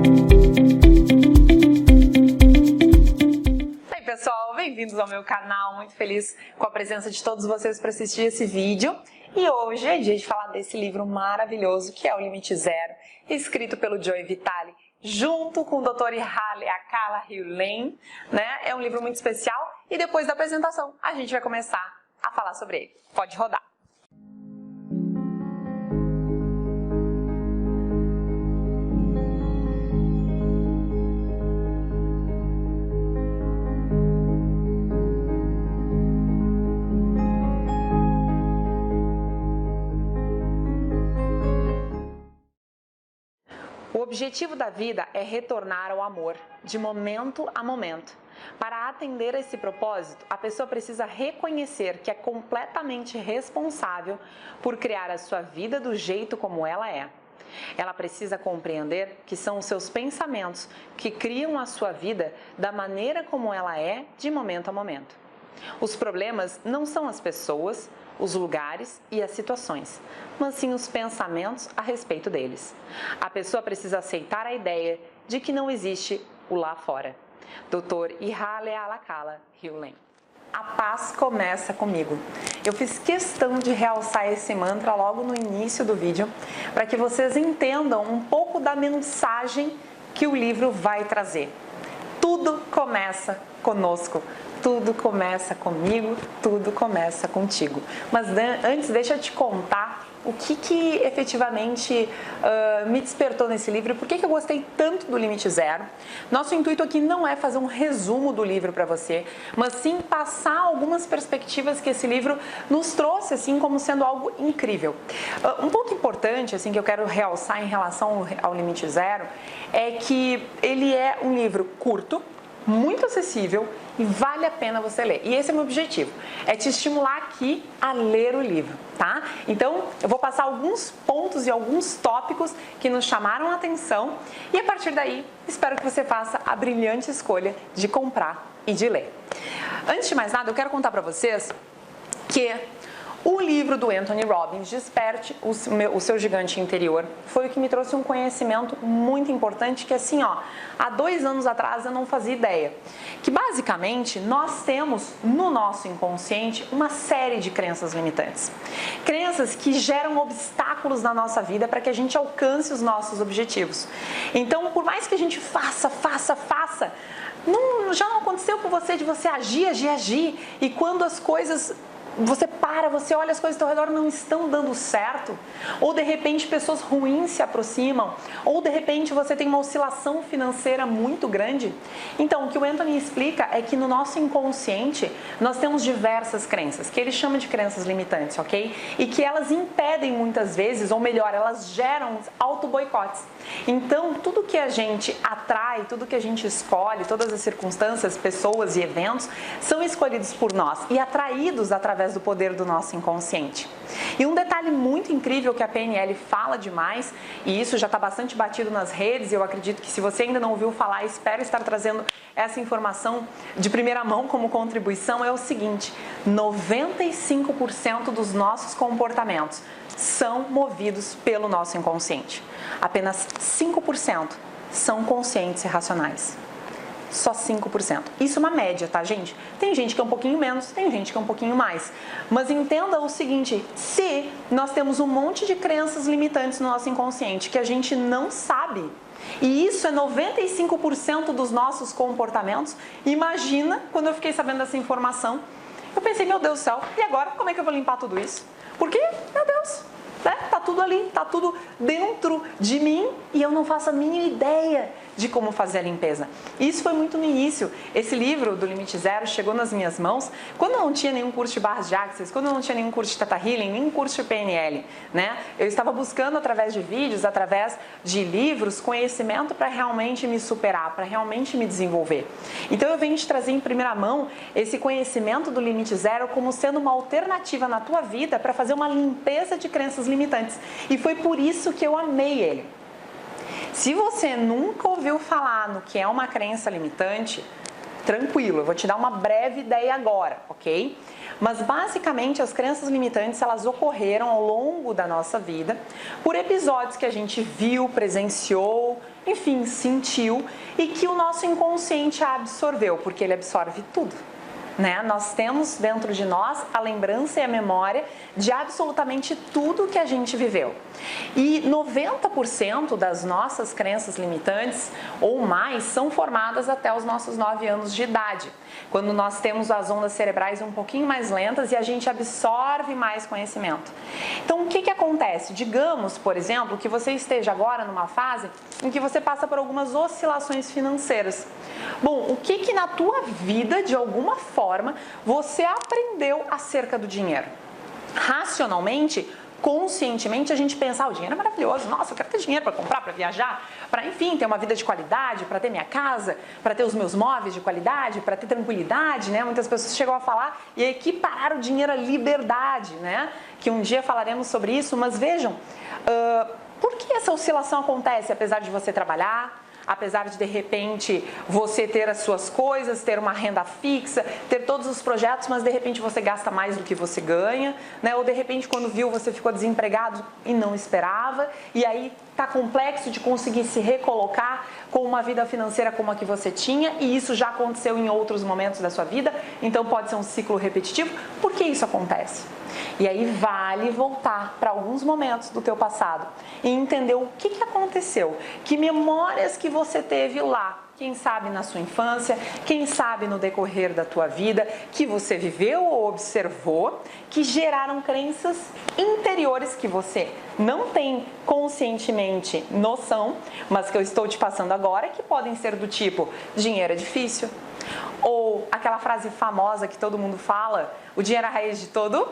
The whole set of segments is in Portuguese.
Oi pessoal, bem-vindos ao meu canal, muito feliz com a presença de todos vocês para assistir esse vídeo. E hoje é dia de falar desse livro maravilhoso que é O Limite Zero, escrito pelo Joe Vitale, junto com o Dr. Mihaly Csikszentmihalyi, né? É um livro muito especial e depois da apresentação a gente vai começar a falar sobre ele. Pode rodar. O objetivo da vida é retornar ao amor, de momento a momento. Para atender a esse propósito, a pessoa precisa reconhecer que é completamente responsável por criar a sua vida do jeito como ela é. Ela precisa compreender que são os seus pensamentos que criam a sua vida da maneira como ela é, de momento a momento. Os problemas não são as pessoas, os lugares e as situações, mas sim os pensamentos a respeito deles. A pessoa precisa aceitar a ideia de que não existe o lá fora. Dr. Mihaly Csikszentmihalyi. A paz começa comigo. Eu fiz questão de realçar esse mantra logo no início do vídeo, para que vocês entendam um pouco da mensagem que o livro vai trazer. Tudo começa conosco. Tudo começa comigo, tudo começa contigo. Mas antes, deixa eu te contar o que efetivamente me despertou nesse livro e por que eu gostei tanto do Limite Zero. Nosso intuito aqui não é fazer um resumo do livro para você, mas sim passar algumas perspectivas que esse livro nos trouxe, assim, como sendo algo incrível. Um ponto importante, assim, que eu quero realçar em relação ao Limite Zero é que ele é um livro curto, muito acessível e vale a pena você ler. E esse é o meu objetivo, é te estimular aqui a ler o livro, tá? Então, eu vou passar alguns pontos e alguns tópicos que nos chamaram a atenção e a partir daí, espero que você faça a brilhante escolha de comprar e de ler. Antes de mais nada, eu quero contar para vocês que o livro do Anthony Robbins, Desperte o Seu Gigante Interior, foi o que me trouxe um conhecimento muito importante que, assim, há 2 anos atrás eu não fazia ideia. Que, basicamente, nós temos no nosso inconsciente uma série de crenças limitantes. Crenças que geram obstáculos na nossa vida para que a gente alcance os nossos objetivos. Então, por mais que a gente faça, já não aconteceu com você de você agir, e quando as coisas... você olha as coisas ao teu redor não estão dando certo, ou de repente pessoas ruins se aproximam, ou de repente você tem uma oscilação financeira muito grande. Então, o que o Anthony explica é que no nosso inconsciente nós temos diversas crenças, que ele chama de crenças limitantes, ok? E que elas impedem muitas vezes, ou melhor, elas geram auto-boicotes. Então, tudo que a gente atrai, tudo que a gente escolhe, todas as circunstâncias, pessoas e eventos são escolhidos por nós e atraídos através do poder do nosso inconsciente. E um detalhe muito incrível que a PNL fala demais, e isso já está bastante batido nas redes, e eu acredito que se você ainda não ouviu falar, espero estar trazendo essa informação de primeira mão como contribuição, é o seguinte: 95% dos nossos comportamentos são movidos pelo nosso inconsciente. Apenas 5% são conscientes e racionais. Só 5%. Isso é uma média, tá, gente? Tem gente que é um pouquinho menos, tem gente que é um pouquinho mais. Mas entenda o seguinte, se nós temos um monte de crenças limitantes no nosso inconsciente que a gente não sabe, e isso é 95% dos nossos comportamentos, imagina quando eu fiquei sabendo dessa informação, eu pensei, meu Deus do céu, e agora como é que eu vou limpar tudo isso? Porque, meu Deus, né? Tá tudo ali, tá tudo dentro de mim e eu não faço a mínima ideia de como fazer a limpeza. Isso foi muito no início. Esse livro do Limite Zero chegou nas minhas mãos quando eu não tinha nenhum curso de barras de Access, quando eu não tinha nenhum curso de Theta Healing, nenhum curso de PNL, né? Eu estava buscando através de vídeos, através de livros, conhecimento para realmente me superar, para realmente me desenvolver. Então eu venho te trazer em primeira mão esse conhecimento do Limite Zero como sendo uma alternativa na tua vida para fazer uma limpeza de crenças limitantes. E foi por isso que eu amei ele. Se você nunca ouviu falar no que é uma crença limitante, tranquilo, eu vou te dar uma breve ideia agora, ok? Mas basicamente as crenças limitantes, elas ocorreram ao longo da nossa vida por episódios que a gente viu, presenciou, enfim, sentiu e que o nosso inconsciente absorveu, porque ele absorve tudo. Né? Nós temos dentro de nós a lembrança e a memória de absolutamente tudo que a gente viveu. E 90% das nossas crenças limitantes ou mais são formadas até os nossos 9 anos de idade, quando nós temos as ondas cerebrais um pouquinho mais lentas e a gente absorve mais conhecimento. Então, o que acontece? Digamos, por exemplo, que você esteja agora numa fase em que você passa por algumas oscilações financeiras. Bom, o que na tua vida, de alguma forma, você aprendeu acerca do dinheiro? Racionalmente, conscientemente, a gente pensa, o dinheiro é maravilhoso, nossa, eu quero ter dinheiro para comprar, para viajar, para, enfim, ter uma vida de qualidade, para ter minha casa, para ter os meus móveis de qualidade, para ter tranquilidade, né? Muitas pessoas chegam a falar e equiparar o dinheiro à liberdade, né? Que um dia falaremos sobre isso, mas vejam, por que essa oscilação acontece, apesar de você trabalhar, apesar de repente você ter as suas coisas, ter uma renda fixa, ter todos os projetos, mas de repente você gasta mais do que você ganha, né? Ou de repente quando viu você ficou desempregado e não esperava, e aí tá complexo de conseguir se recolocar com uma vida financeira como a que você tinha, e isso já aconteceu em outros momentos da sua vida, então pode ser um ciclo repetitivo. Por que isso acontece? E aí vale voltar para alguns momentos do teu passado e entender o que aconteceu, que memórias que você teve lá, quem sabe na sua infância, quem sabe no decorrer da tua vida, que você viveu ou observou, que geraram crenças interiores que você não tem conscientemente noção, mas que eu estou te passando agora, que podem ser do tipo, dinheiro é difícil, ou aquela frase famosa que todo mundo fala, o dinheiro é a raiz de todo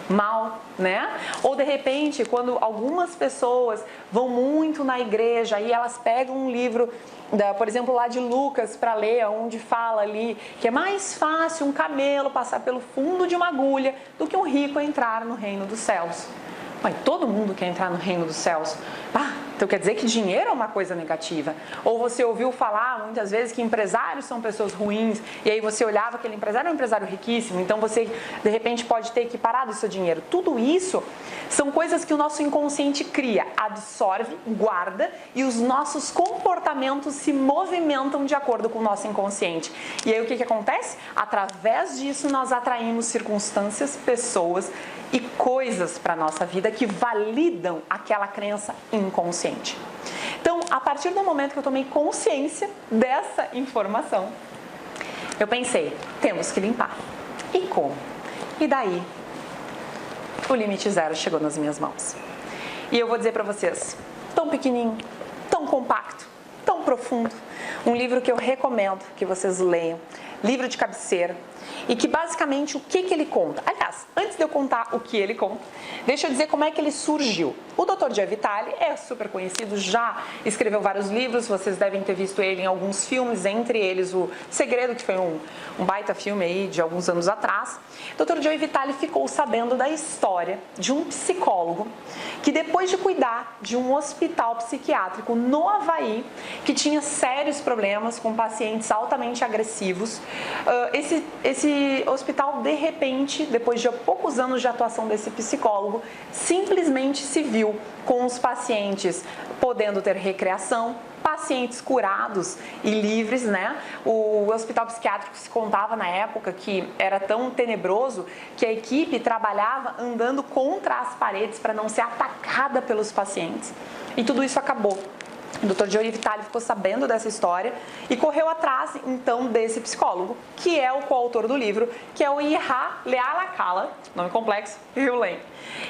mal, né? Ou de repente, quando algumas pessoas vão muito na igreja e elas pegam um livro, por exemplo, lá de Lucas para ler, onde fala ali que é mais fácil um camelo passar pelo fundo de uma agulha do que um rico entrar no reino dos céus. Mas todo mundo quer entrar no reino dos céus. Então quer dizer que dinheiro é uma coisa negativa. Ou você ouviu falar muitas vezes que empresários são pessoas ruins, e aí você olhava aquele empresário, é um empresário riquíssimo, então você de repente pode ter equiparado o seu dinheiro. Tudo isso são coisas que o nosso inconsciente cria, absorve, guarda, e os nossos comportamentos se movimentam de acordo com o nosso inconsciente. E aí o que acontece? Através disso nós atraímos circunstâncias, pessoas e coisas para a nossa vida que validam aquela crença inconsciente. Então, a partir do momento que eu tomei consciência dessa informação, eu pensei, temos que limpar. E como? E daí, o limite zero chegou nas minhas mãos. E eu vou dizer para vocês, tão pequenininho, tão compacto, tão profundo, um livro que eu recomendo que vocês leiam, livro de cabeceira, e que basicamente o que ele conta. Aliás, antes de eu contar o que ele conta, deixa eu dizer como é que ele surgiu. O Dr. Joe Vitale é super conhecido, já escreveu vários livros, vocês devem ter visto ele em alguns filmes, entre eles o Segredo, que foi um baita filme aí de alguns anos atrás. Dr. Joe Vitale ficou sabendo da história de um psicólogo que, depois de cuidar de um hospital psiquiátrico no Havaí, que tinha sérios problemas com pacientes altamente agressivos, esse hospital, de repente, depois de poucos anos de atuação desse psicólogo, simplesmente se viu com os pacientes podendo ter recreação, pacientes curados e livres, né? O hospital psiquiátrico se contava na época que era tão tenebroso que a equipe trabalhava andando contra as paredes para não ser atacada pelos pacientes. E tudo isso acabou. O Dr. Joe Vitale ficou sabendo dessa história e correu atrás, então, desse psicólogo, que é o coautor do livro, que é o Iha Lealakala, nome complexo, Hewlett.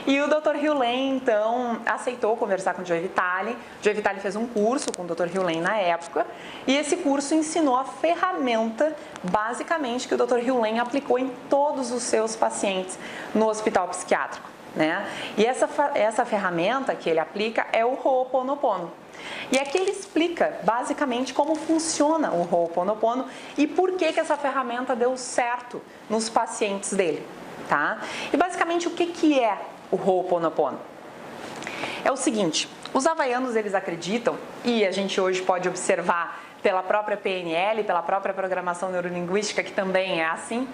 E o Dr. Hewlett, então, aceitou conversar com o Joe Vitale. O Joe Vitale fez um curso com o Dr. Hewlett na época, e esse curso ensinou a ferramenta, basicamente, que o Dr. Hewlett aplicou em todos os seus pacientes no hospital psiquiátrico, né? E essa ferramenta que ele aplica é o Ho'oponopono. E aqui ele explica basicamente como funciona o Ho'oponopono e por que essa ferramenta deu certo nos pacientes dele, tá? E basicamente o que é o Ho'oponopono? É o seguinte, os havaianos eles acreditam, e a gente hoje pode observar pela própria PNL, pela própria programação neurolinguística, que também é assim,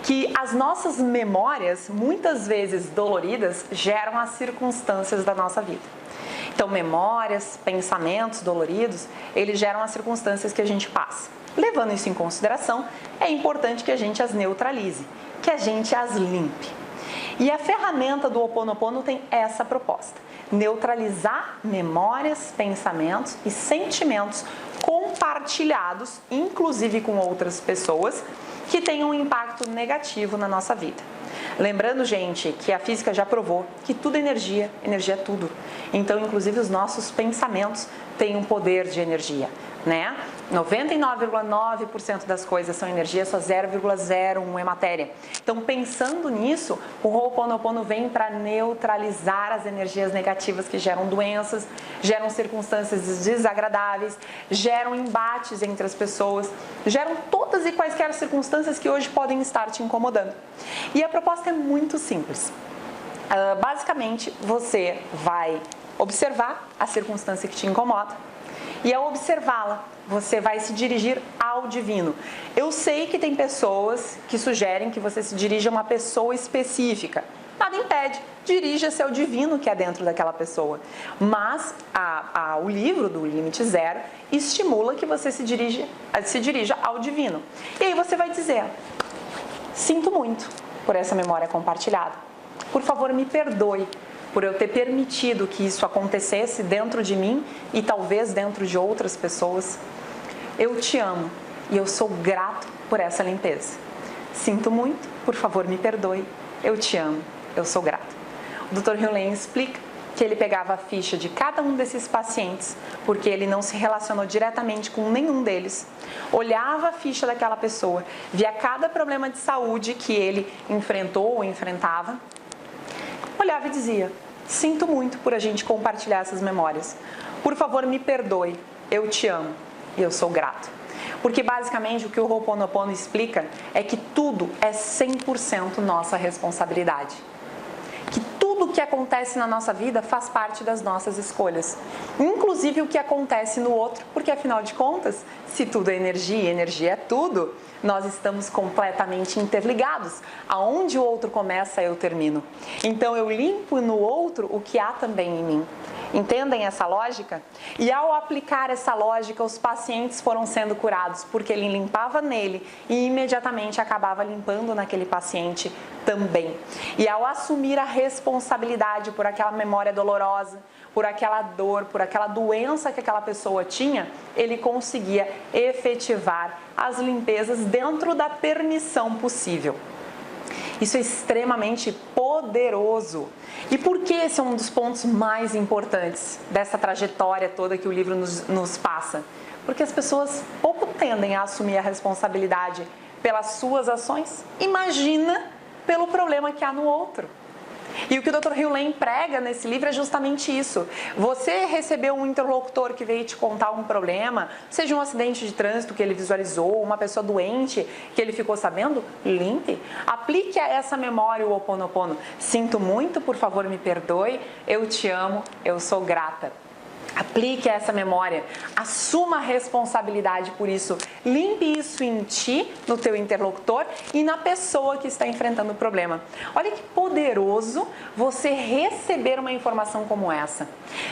que as nossas memórias, muitas vezes doloridas, geram as circunstâncias da nossa vida. Então, memórias, pensamentos doloridos, eles geram as circunstâncias que a gente passa. Levando isso em consideração, é importante que a gente as neutralize, que a gente as limpe. E a ferramenta do Ho Oponopono tem essa proposta: neutralizar memórias, pensamentos e sentimentos compartilhados, inclusive com outras pessoas, que tenham um impacto negativo na nossa vida. Lembrando, gente, que a física já provou que tudo é energia, energia é tudo. Então, inclusive, os nossos pensamentos têm um poder de energia, né? 99,9% das coisas são energia, só 0,01 é matéria. Então, pensando nisso, o Ho Oponopono vem para neutralizar as energias negativas que geram doenças, geram circunstâncias desagradáveis, geram embates entre as pessoas, geram todas e quaisquer circunstâncias que hoje podem estar te incomodando. E a proposta é muito simples. Basicamente, você vai observar a circunstância que te incomoda e, ao observá-la, você vai se dirigir ao divino. Eu sei que tem pessoas que sugerem que você se dirija a uma pessoa específica. Nada impede, dirija-se ao divino que é dentro daquela pessoa. Mas o livro do Limite Zero estimula que você se dirija ao divino. E aí você vai dizer: sinto muito por essa memória compartilhada. Por favor, me perdoe por eu ter permitido que isso acontecesse dentro de mim e talvez dentro de outras pessoas. Eu te amo e eu sou grato por essa limpeza. Sinto muito, por favor, me perdoe. Eu te amo, eu sou grato. O Dr. Hugh Lane explica que ele pegava a ficha de cada um desses pacientes, porque ele não se relacionou diretamente com nenhum deles. Olhava a ficha daquela pessoa, via cada problema de saúde que ele enfrentou ou enfrentava, olhava e dizia: sinto muito por a gente compartilhar essas memórias. Por favor, me perdoe. Eu te amo e eu sou grato. Porque basicamente o que o Ho Oponopono explica é que tudo é 100% nossa responsabilidade. Que tudo o que acontece na nossa vida faz parte das nossas escolhas. Inclusive o que acontece no outro, porque afinal de contas, se tudo é energia e energia é tudo, nós estamos completamente interligados. Aonde o outro começa, eu termino. Então eu limpo no outro o que há também em mim. Entendem essa lógica? E ao aplicar essa lógica, os pacientes foram sendo curados, porque ele limpava nele e imediatamente acabava limpando naquele paciente também. E ao assumir a responsabilidade por aquela memória dolorosa, por aquela dor, por aquela doença que aquela pessoa tinha, ele conseguia efetivar as limpezas dentro da permissão possível. Isso é extremamente poderoso. E por que esse é um dos pontos mais importantes dessa trajetória toda que o livro nos passa? Porque as pessoas pouco tendem a assumir a responsabilidade pelas suas ações. Imagina pelo problema que há no outro. E o que o Dr. Hugh Lane prega nesse livro é justamente isso. Você recebeu um interlocutor que veio te contar um problema, seja um acidente de trânsito que ele visualizou, uma pessoa doente que ele ficou sabendo, limpe. Aplique a essa memória o Ho Oponopono. Sinto muito, por favor, me perdoe. Eu te amo, eu sou grata. Aplique essa memória, assuma a responsabilidade por isso, limpe isso em ti, no teu interlocutor e na pessoa que está enfrentando o problema. Olha que poderoso você receber uma informação como essa.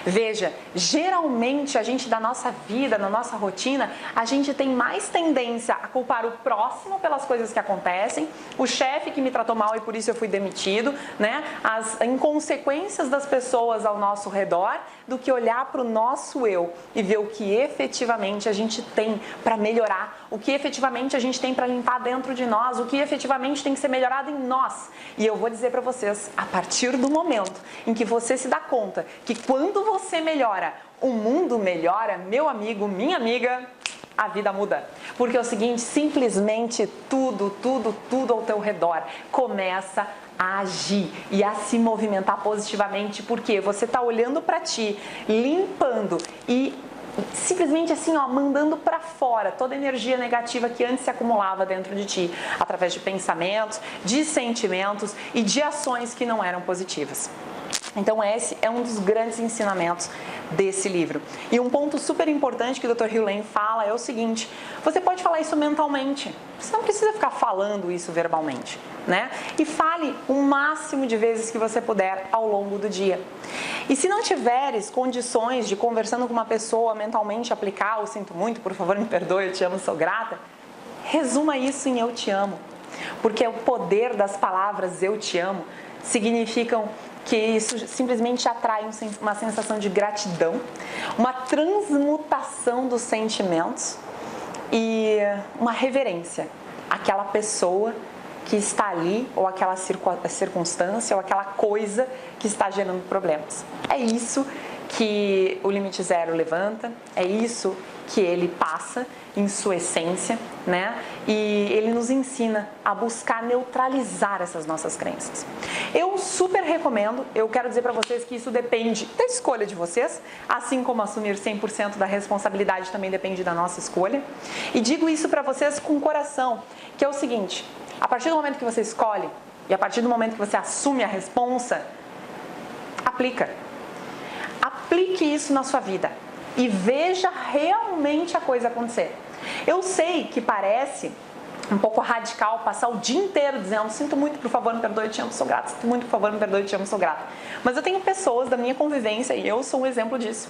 Veja, geralmente a gente da nossa vida, na nossa rotina, a gente tem mais tendência a culpar o próximo pelas coisas que acontecem, o chefe que me tratou mal e por isso eu fui demitido, né? As inconsequências das pessoas ao nosso redor, do que olhar para o nosso eu e ver o que efetivamente a gente tem para melhorar, o que efetivamente a gente tem para limpar dentro de nós, o que efetivamente tem que ser melhorado em nós. E eu vou dizer para vocês, a partir do momento em que você se dá conta que quando você melhora, o mundo melhora, meu amigo, minha amiga, a vida muda. Porque é o seguinte, simplesmente tudo ao teu redor começa a agir e a se movimentar positivamente, porque você está olhando para ti, limpando e simplesmente assim, ó, mandando para fora toda a energia negativa que antes se acumulava dentro de ti, através de pensamentos, de sentimentos e de ações que não eram positivas. Então esse é um dos grandes ensinamentos desse livro. E um ponto super importante que o Dr. Hugh Lane fala é o seguinte: você pode falar isso mentalmente, você não precisa ficar falando isso verbalmente, né? E fale o máximo de vezes que você puder ao longo do dia. E se não tiveres condições de, conversando com uma pessoa, mentalmente aplicar o sinto muito, por favor me perdoe, eu te amo, sou grata, resuma isso em eu te amo. Porque o poder das palavras eu te amo significam que isso simplesmente atrai uma sensação de gratidão, uma transmutação dos sentimentos e uma reverência àquela pessoa que está ali, ou aquela circunstância, ou aquela coisa que está gerando problemas. É isso que o Limite Zero levanta, é isso que ele passa em sua essência, né? E ele nos ensina a buscar neutralizar essas nossas crenças. Eu super recomendo, eu quero dizer para vocês que isso depende da escolha de vocês, assim como assumir 100% da responsabilidade também depende da nossa escolha. E digo isso para vocês com coração, que é o seguinte: a partir do momento que você escolhe e a partir do momento que você assume a responsa, aplica. Aplique isso na sua vida e veja realmente a coisa acontecer. Eu sei que parece um pouco radical passar o dia inteiro dizendo sinto muito, por favor, me perdoe, te amo, sou grata, sinto muito, por favor, me perdoe, te amo, sou grata. Mas eu tenho pessoas da minha convivência, e eu sou um exemplo disso,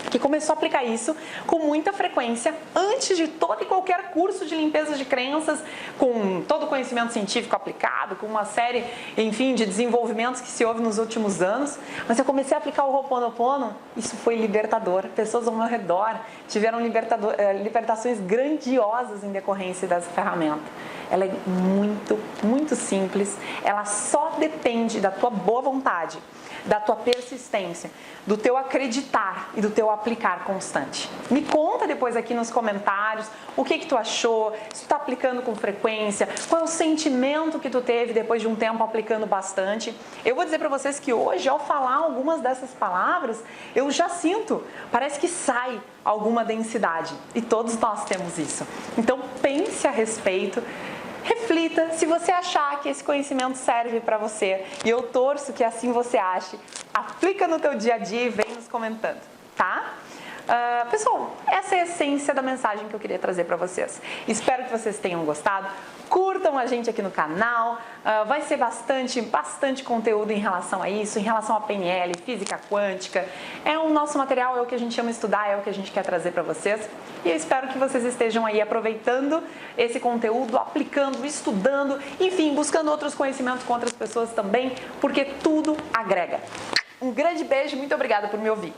que começou a aplicar isso com muita frequência antes de todo e qualquer curso de limpeza de crenças, com todo o conhecimento científico aplicado, com uma série, enfim, de desenvolvimentos que se houve nos últimos anos. Mas eu comecei a aplicar o Ho'oponopono, isso foi libertador. Pessoas ao meu redor tiveram libertações grandiosas em decorrência dessa ferramenta. Ela é muito, muito simples, ela só depende da tua boa vontade, da tua persistência, do teu acreditar e do teu aplicar constante. Me conta depois aqui nos comentários o que tu achou, se tu está aplicando com frequência, qual é o sentimento que tu teve depois de um tempo aplicando bastante. Eu vou dizer para vocês que hoje, ao falar algumas dessas palavras, eu já sinto, parece que sai alguma densidade, e todos nós temos isso. Então pense a respeito, reflita se você achar que esse conhecimento serve para você, e eu torço que assim você ache. Aplica no teu dia a dia e vem nos comentando, tá? Pessoal, essa é a essência da mensagem que eu queria trazer para vocês. Espero que vocês tenham gostado. Curtam a gente aqui no canal, vai ser bastante conteúdo em relação a isso, em relação a PNL, física quântica. O nosso material é o que a gente chama de estudar, é o que a gente quer trazer para vocês. E eu espero que vocês estejam aí aproveitando esse conteúdo, aplicando, estudando, enfim, buscando outros conhecimentos com outras pessoas também, porque tudo agrega. Um grande beijo, muito obrigada por me ouvir.